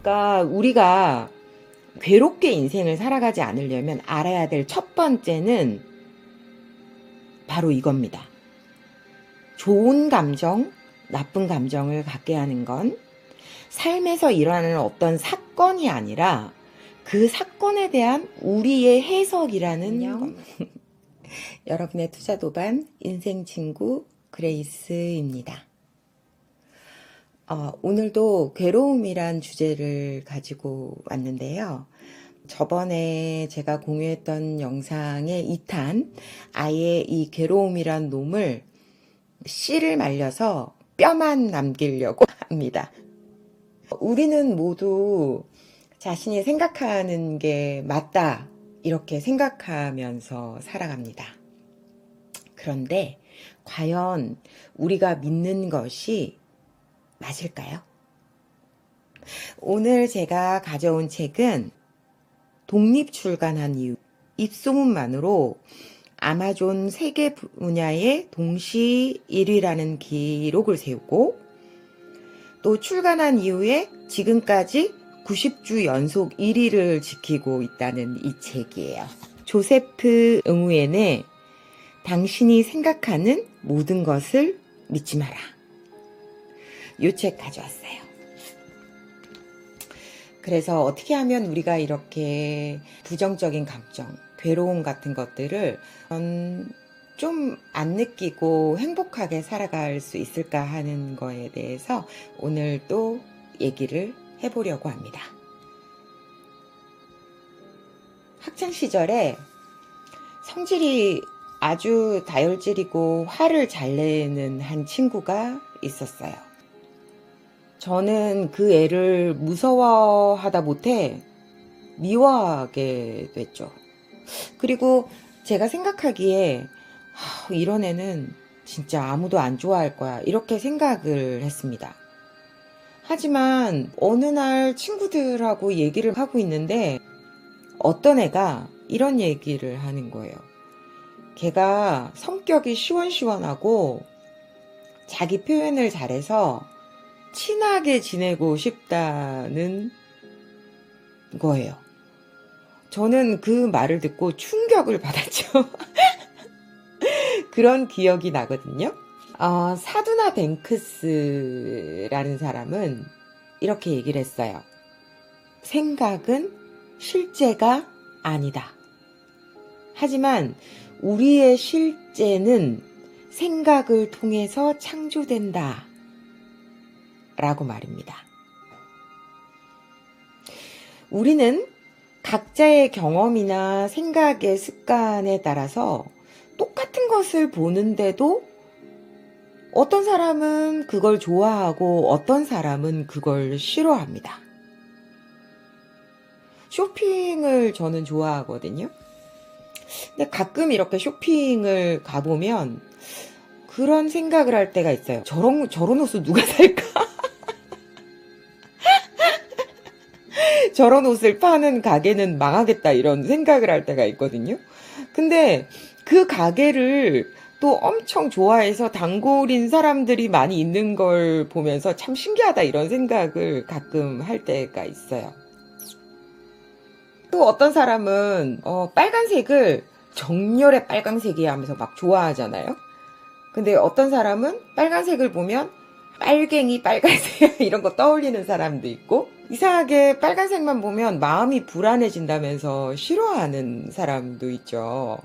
그러니까 우리가 괴롭게 인생을 살아가지 않으려면 알아야 될 첫 번째는 바로 이겁니다. 좋은 감정, 나쁜 감정을 갖게 하는 건 삶에서 일어나는 어떤 사건이 아니라 그 사건에 대한 우리의 해석이라는 겁니다. 여러분의 투자 도반 인생 친구 그레이스입니다. 오늘도 괴로움이란 주제를 가지고 왔는데요. 저번에 제가 공유했던 영상의 2탄, 아예 이 괴로움이란 놈을 씨를 말려서 뼈만 남기려고 합니다. 우리는 모두 자신이 생각하는 게 맞다, 이렇게 생각하면서 살아갑니다. 그런데 과연 우리가 믿는 것이 맞을까요? 오늘 제가 가져온 책은 독립 출간한 이유, 입소문만으로 아마존 세계 분야의 동시 1위라는 기록을 세우고 또 출간한 이후에 지금까지 90주 연속 1위를 지키고 있다는 이 책이에요. 조세프 응우엔의 당신이 생각하는 모든 것을 믿지 마라. 이 책 가져왔어요. 그래서 어떻게 하면 우리가 이렇게 부정적인 감정, 괴로움 같은 것들을 좀 안 느끼고 행복하게 살아갈 수 있을까 하는 거에 대해서 오늘 또 얘기를 해보려고 합니다. 학창시절에 성질이 아주 다혈질이고 화를 잘 내는 한 친구가 있었어요. 저는 그 애를 무서워하다 못해 미워하게 됐죠. 그리고 제가 생각하기에 이런 애는 진짜 아무도 안 좋아할 거야, 이렇게 생각을 했습니다. 하지만 어느 날 친구들하고 얘기를 하고 있는데 어떤 애가 이런 얘기를 하는 거예요. 걔가 성격이 시원시원하고 자기 표현을 잘해서 친하게 지내고 싶다는 거예요. 저는 그 말을 듣고 충격을 받았죠. 그런 기억이 나거든요. 사두나 뱅크스라는 사람은 이렇게 얘기를 했어요. 생각은 실제가 아니다. 하지만 우리의 실제는 생각을 통해서 창조된다. 라고 말입니다. 우리는 각자의 경험이나 생각의 습관에 따라서 똑같은 것을 보는데도 어떤 사람은 그걸 좋아하고 어떤 사람은 그걸 싫어합니다. 쇼핑을 저는 좋아하거든요. 근데 가끔 이렇게 쇼핑을 가보면 그런 생각을 할 때가 있어요. 저런 옷을 누가 살까? 저런 옷을 파는 가게는 망하겠다, 이런 생각을 할 때가 있거든요. 근데 그 가게를 또 엄청 좋아해서 단골인 사람들이 많이 있는 걸 보면서 참 신기하다, 이런 생각을 가끔 할 때가 있어요. 또 어떤 사람은 빨간색을 정렬의 빨간색이야 하면서 막 좋아하잖아요. 근데 어떤 사람은 빨간색을 보면 빨갱이 빨간색 이런 거 떠올리는 사람도 있고, 이상하게 빨간색만 보면 마음이 불안해진다면서 싫어하는 사람도 있죠.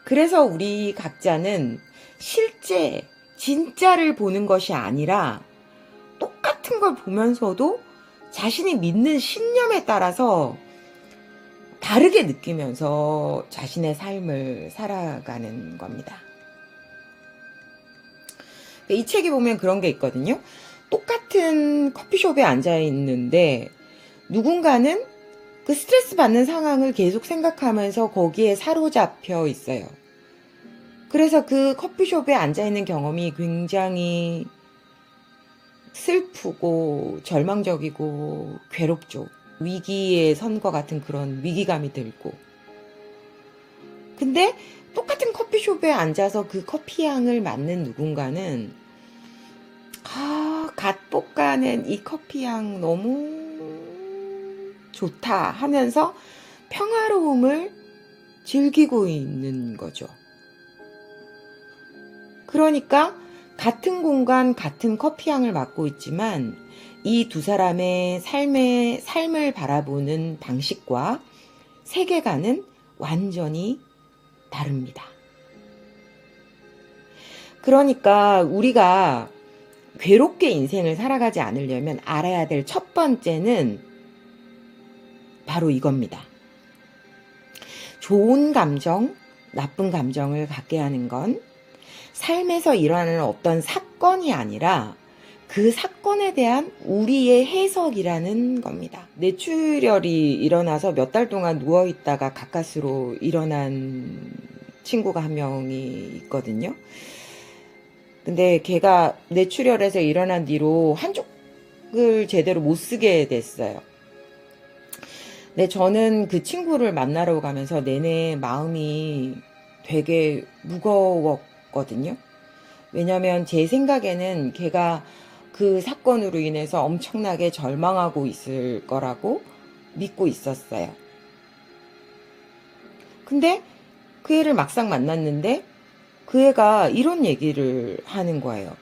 그래서 우리 각자는 실제 진짜를 보는 것이 아니라 똑같은 걸 보면서도 자신이 믿는 신념에 따라서 다르게 느끼면서 자신의 삶을 살아가는 겁니다. 이 책에 보면 그런 게 있거든요. 똑같은 커피숍에 앉아 있는데 누군가는 그 스트레스 받는 상황을 계속 생각하면서 거기에 사로잡혀 있어요. 그래서 그 커피숍에 앉아 있는 경험이 굉장히 슬프고 절망적이고 괴롭죠. 위기에 선 것 같은 그런 위기감이 들고. 근데 똑같은 커피숍에 앉아서 그 커피 향을 맡는 누군가는 갓 볶아낸 이 커피 향 너무 좋다 하면서 평화로움을 즐기고 있는 거죠. 그러니까 같은 공간, 같은 커피향을 맡고 있지만 이 두 사람의 삶을 바라보는 방식과 세계관은 완전히 다릅니다. 그러니까 우리가 괴롭게 인생을 살아가지 않으려면 알아야 될 첫 번째는 바로 이겁니다. 좋은 감정, 나쁜 감정을 갖게 하는 건 삶에서 일어나는 어떤 사건이 아니라 그 사건에 대한 우리의 해석이라는 겁니다. 뇌출혈이 일어나서 몇 달 동안 누워있다가 가까스로 일어난 친구가 한 명이 있거든요. 근데 걔가 뇌출혈에서 일어난 뒤로 한쪽을 제대로 못 쓰게 됐어요. 근데 저는 그 친구를 만나러 가면서 내내 마음이 되게 무거웠거든요. 왜냐면 제 생각에는 걔가 그 사건으로 인해서 엄청나게 절망하고 있을 거라고 믿고 있었어요. 근데 그 애를 막상 만났는데 그 애가 이런 얘기를 하는 거예요.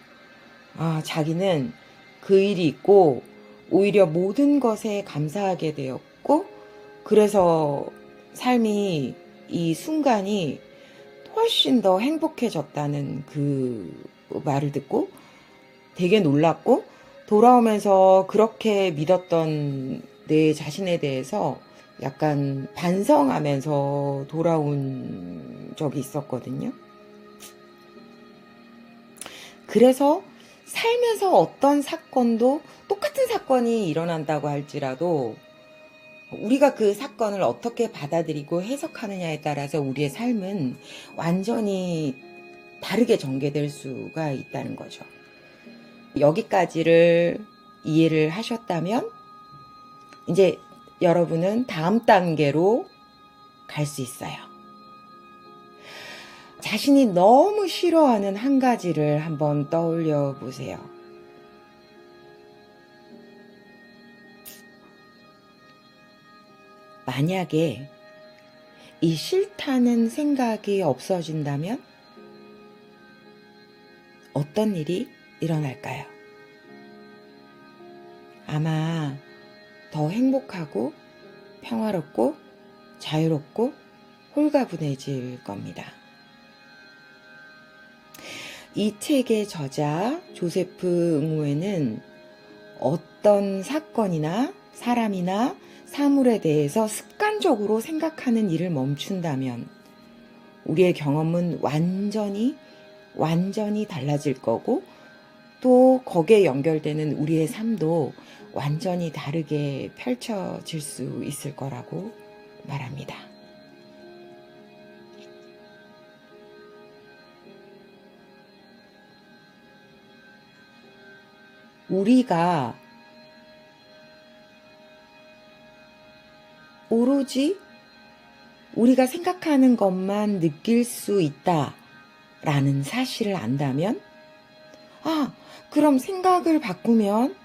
아, 자기는 그 일이 있고 오히려 모든 것에 감사하게 되었고 그래서 삶이 이 순간이 훨씬 더 행복해졌다는 그 말을 듣고 되게 놀랐고 돌아오면서 그렇게 믿었던 내 자신에 대해서 약간 반성하면서 돌아온 적이 있었거든요. 그래서 삶에서 어떤 사건도 똑같은 사건이 일어난다고 할지라도 우리가 그 사건을 어떻게 받아들이고 해석하느냐에 따라서 우리의 삶은 완전히 다르게 전개될 수가 있다는 거죠. 여기까지를 이해를 하셨다면 이제 여러분은 다음 단계로 갈 수 있어요. 자신이 너무 싫어하는 한 가지를 한번 떠올려 보세요. 만약에 이 싫다는 생각이 없어진다면 어떤 일이 일어날까요? 아마 더 행복하고 평화롭고 자유롭고 홀가분해질 겁니다. 이 책의 저자 조세프 응우에는 어떤 사건이나 사람이나 사물에 대해서 습관적으로 생각하는 일을 멈춘다면 우리의 경험은 완전히 달라질 거고 또 거기에 연결되는 우리의 삶도 완전히 다르게 펼쳐질 수 있을 거라고 말합니다. 우리가 오로지 우리가 생각하는 것만 느낄 수 있다라는 사실을 안다면 그럼 생각을 바꾸면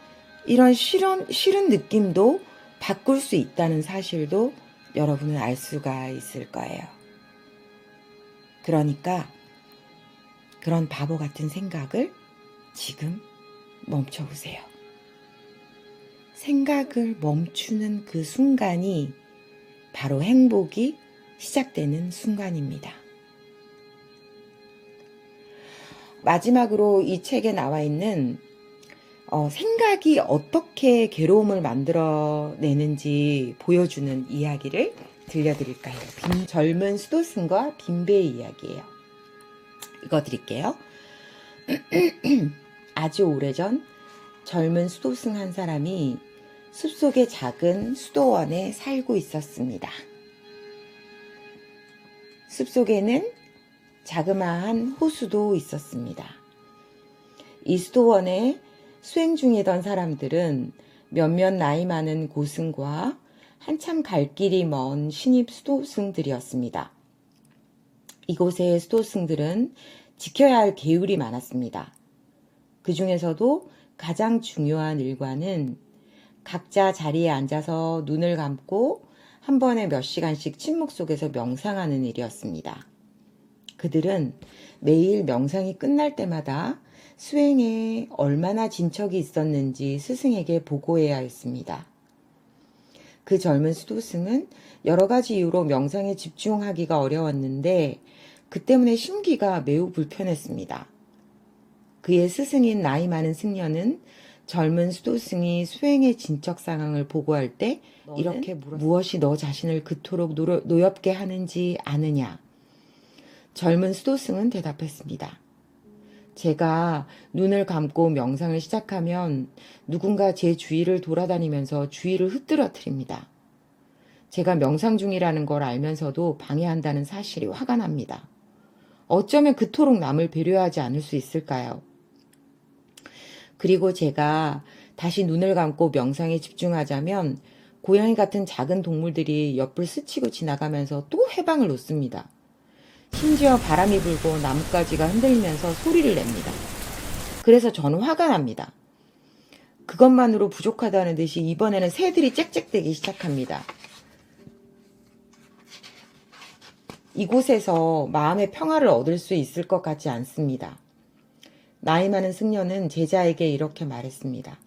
이런 싫은 느낌도 바꿀 수 있다는 사실도 여러분은 알 수가 있을 거예요. 그러니까 그런 바보 같은 생각을 지금 멈춰보세요. 생각을 멈추는 그 순간이 바로 행복이 시작되는 순간입니다. 마지막으로 이 책에 나와 있는 생각이 어떻게 괴로움을 만들어내는지 보여주는 이야기를 들려드릴까요? 젊은 수도승과 빈배의 이야기예요. 읽어드릴게요. 아주 오래전 젊은 수도승 한 사람이 숲속의 작은 수도원에 살고 있었습니다. 숲속에는 자그마한 호수도 있었습니다. 이 수도원에 수행 중이던 사람들은 몇몇 나이 많은 고승과 한참 갈 길이 먼 신입 수도승들이었습니다. 이곳의 수도승들은 지켜야 할 계율이 많았습니다. 그 중에서도 가장 중요한 일과는 각자 자리에 앉아서 눈을 감고 한 번에 몇 시간씩 침묵 속에서 명상하는 일이었습니다. 그들은 매일 명상이 끝날 때마다 수행에 얼마나 진척이 있었는지 스승에게 보고해야 했습니다. 그 젊은 수도승은 여러 가지 이유로 명상에 집중하기가 어려웠는데 그 때문에 심기가 매우 불편했습니다. 그의 스승인 나이 많은 승려는 젊은 수도승이 수행의 진척 상황을 보고할 때 이렇게 물었습니다. 무엇이 너 자신을 그토록 노엽게 하는지 아느냐? 젊은 수도승은 대답했습니다. 제가 눈을 감고 명상을 시작하면 누군가 제 주위를 돌아다니면서 주위를 흩뜨러뜨립니다. 제가 명상 중이라는 걸 알면서도 방해한다는 사실이 화가 납니다. 어쩌면 그토록 남을 배려하지 않을 수 있을까요? 그리고 제가 다시 눈을 감고 명상에 집중하자면 고양이 같은 작은 동물들이 옆을 스치고 지나가면서 또 해방을 놓습니다. 심지어 바람이 불고 나뭇가지가 흔들리면서 소리를 냅니다. 그래서 저는 화가 납니다. 그것만으로 부족하다는 듯이 이번에는 새들이 짹짹대기 시작합니다. 이곳에서 마음의 평화를 얻을 수 있을 것 같지 않습니다. 나이 많은 승려는 제자에게 이렇게 말했습니다.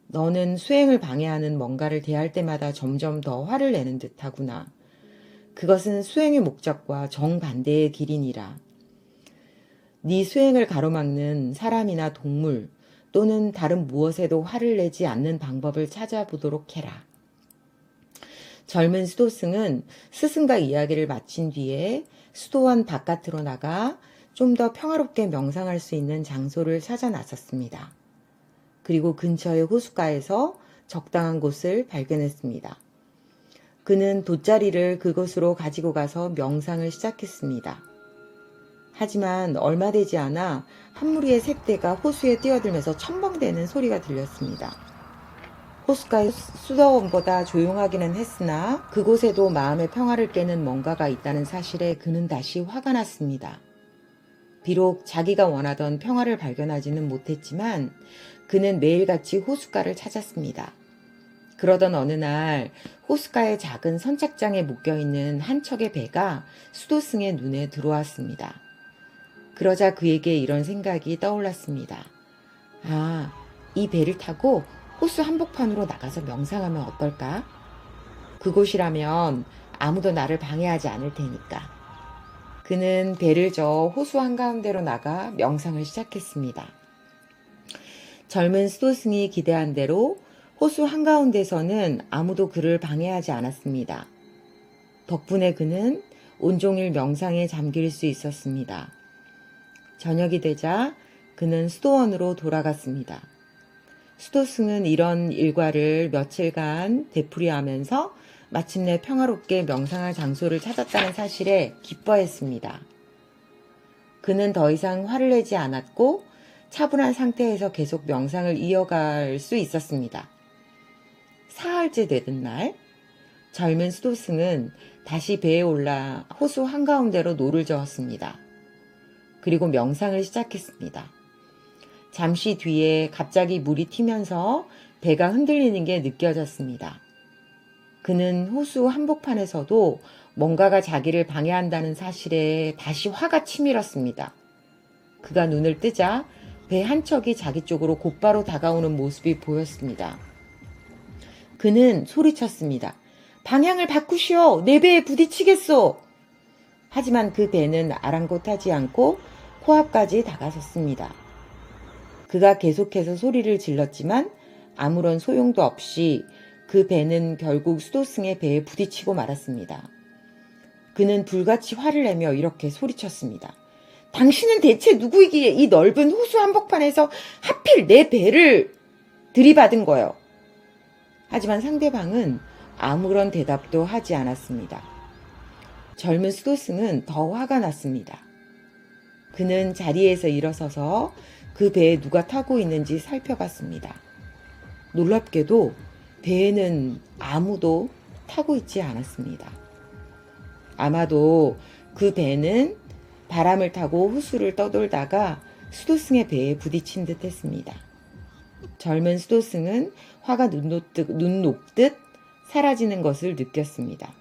너는 수행을 방해하는 뭔가를 대할 때마다 점점 더 화를 내는 듯하구나. 그것은 수행의 목적과 정반대의 길이니라. 네 수행을 가로막는 사람이나 동물 또는 다른 무엇에도 화를 내지 않는 방법을 찾아보도록 해라. 젊은 수도승은 스승과 이야기를 마친 뒤에 수도원 바깥으로 나가 좀 더 평화롭게 명상할 수 있는 장소를 찾아 나섰습니다. 그리고 근처의 호숫가에서 적당한 곳을 발견했습니다. 그는 돗자리를 그곳으로 가지고 가서 명상을 시작했습니다. 하지만 얼마 되지 않아 한 무리의 새떼가 호수에 뛰어들면서 첨벙대는 소리가 들렸습니다. 호숫가의 수도원보다 조용하기는 했으나 그곳에도 마음의 평화를 깨는 뭔가가 있다는 사실에 그는 다시 화가 났습니다. 비록 자기가 원하던 평화를 발견하지는 못했지만 그는 매일같이 호숫가를 찾았습니다. 그러던 어느 날 호숫가의 작은 선착장에 묶여있는 한 척의 배가 수도승의 눈에 들어왔습니다. 그러자 그에게 이런 생각이 떠올랐습니다. 아, 이 배를 타고 호수 한복판으로 나가서 명상하면 어떨까? 그곳이라면 아무도 나를 방해하지 않을 테니까. 그는 배를 저어 호수 한가운데로 나가 명상을 시작했습니다. 젊은 수도승이 기대한 대로 호수 한가운데서는 아무도 그를 방해하지 않았습니다. 덕분에 그는 온종일 명상에 잠길 수 있었습니다. 저녁이 되자 그는 수도원으로 돌아갔습니다. 수도승은 이런 일과를 며칠간 되풀이하면서 마침내 평화롭게 명상할 장소를 찾았다는 사실에 기뻐했습니다. 그는 더 이상 화를 내지 않았고 차분한 상태에서 계속 명상을 이어갈 수 있었습니다. 사흘째 되던 날, 젊은 수도승은 다시 배에 올라 호수 한가운데로 노를 저었습니다. 그리고 명상을 시작했습니다. 잠시 뒤에 갑자기 물이 튀면서 배가 흔들리는 게 느껴졌습니다. 그는 호수 한복판에서도 뭔가가 자기를 방해한다는 사실에 다시 화가 치밀었습니다. 그가 눈을 뜨자 배 한 척이 자기 쪽으로 곧바로 다가오는 모습이 보였습니다. 그는 소리쳤습니다. 방향을 바꾸시오. 내 배에 부딪히겠소. 하지만 그 배는 아랑곳하지 않고 코앞까지 다가섰습니다. 그가 계속해서 소리를 질렀지만 아무런 소용도 없이 그 배는 결국 수도승의 배에 부딪히고 말았습니다. 그는 불같이 화를 내며 이렇게 소리쳤습니다. 당신은 대체 누구이기에 이 넓은 호수 한복판에서 하필 내 배를 들이받은 거요. 하지만 상대방은 아무런 대답도 하지 않았습니다. 젊은 수도승은 더 화가 났습니다. 그는 자리에서 일어서서 그 배에 누가 타고 있는지 살펴봤습니다. 놀랍게도 배에는 아무도 타고 있지 않았습니다. 아마도 그 배는 바람을 타고 호수를 떠돌다가 수도승의 배에 부딪힌 듯 했습니다. 젊은 수도승은 화가 눈 녹듯 사라지는 것을 느꼈습니다.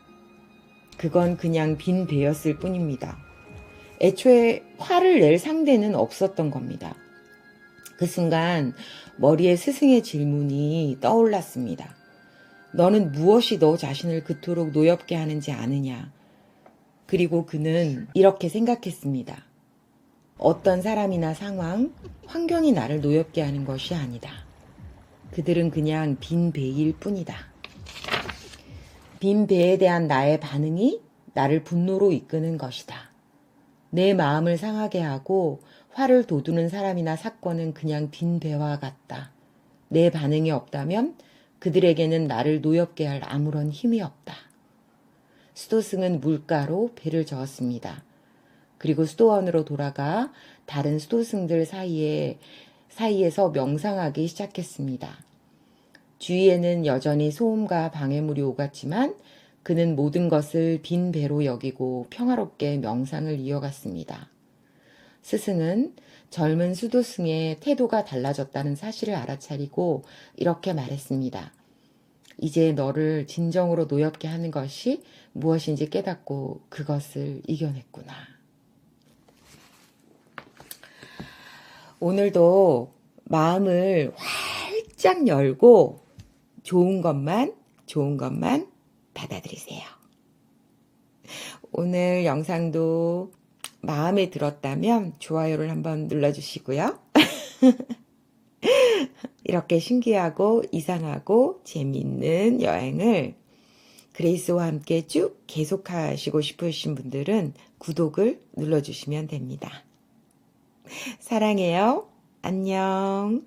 그건 그냥 빈 배였을 뿐입니다. 애초에 화를 낼 상대는 없었던 겁니다. 그 순간 머리에 스승의 질문이 떠올랐습니다. 너는 무엇이 너 자신을 그토록 노엽게 하는지 아느냐? 그리고 그는 이렇게 생각했습니다. 어떤 사람이나 상황, 환경이 나를 노엽게 하는 것이 아니다. 그들은 그냥 빈 배일 뿐이다. 빈 배에 대한 나의 반응이 나를 분노로 이끄는 것이다. 내 마음을 상하게 하고 화를 돋우는 사람이나 사건은 그냥 빈 배와 같다. 내 반응이 없다면 그들에게는 나를 노엽게 할 아무런 힘이 없다. 수도승은 물가로 배를 저었습니다. 그리고 수도원으로 돌아가 다른 수도승들 사이에서 명상하기 시작했습니다. 주위에는 여전히 소음과 방해물이 오갔지만 그는 모든 것을 빈 배로 여기고 평화롭게 명상을 이어갔습니다. 스승은 젊은 수도승의 태도가 달라졌다는 사실을 알아차리고 이렇게 말했습니다. 이제 너를 진정으로 노엽게 하는 것이 무엇인지 깨닫고 그것을 이겨냈구나. 오늘도 마음을 활짝 열고 좋은 것만 받아들이세요. 오늘 영상도 마음에 들었다면 좋아요를 한번 눌러주시고요. 이렇게 신기하고 이상하고 재미있는 여행을 그레이스와 함께 쭉 계속하시고 싶으신 분들은 구독을 눌러주시면 됩니다. 사랑해요. 안녕.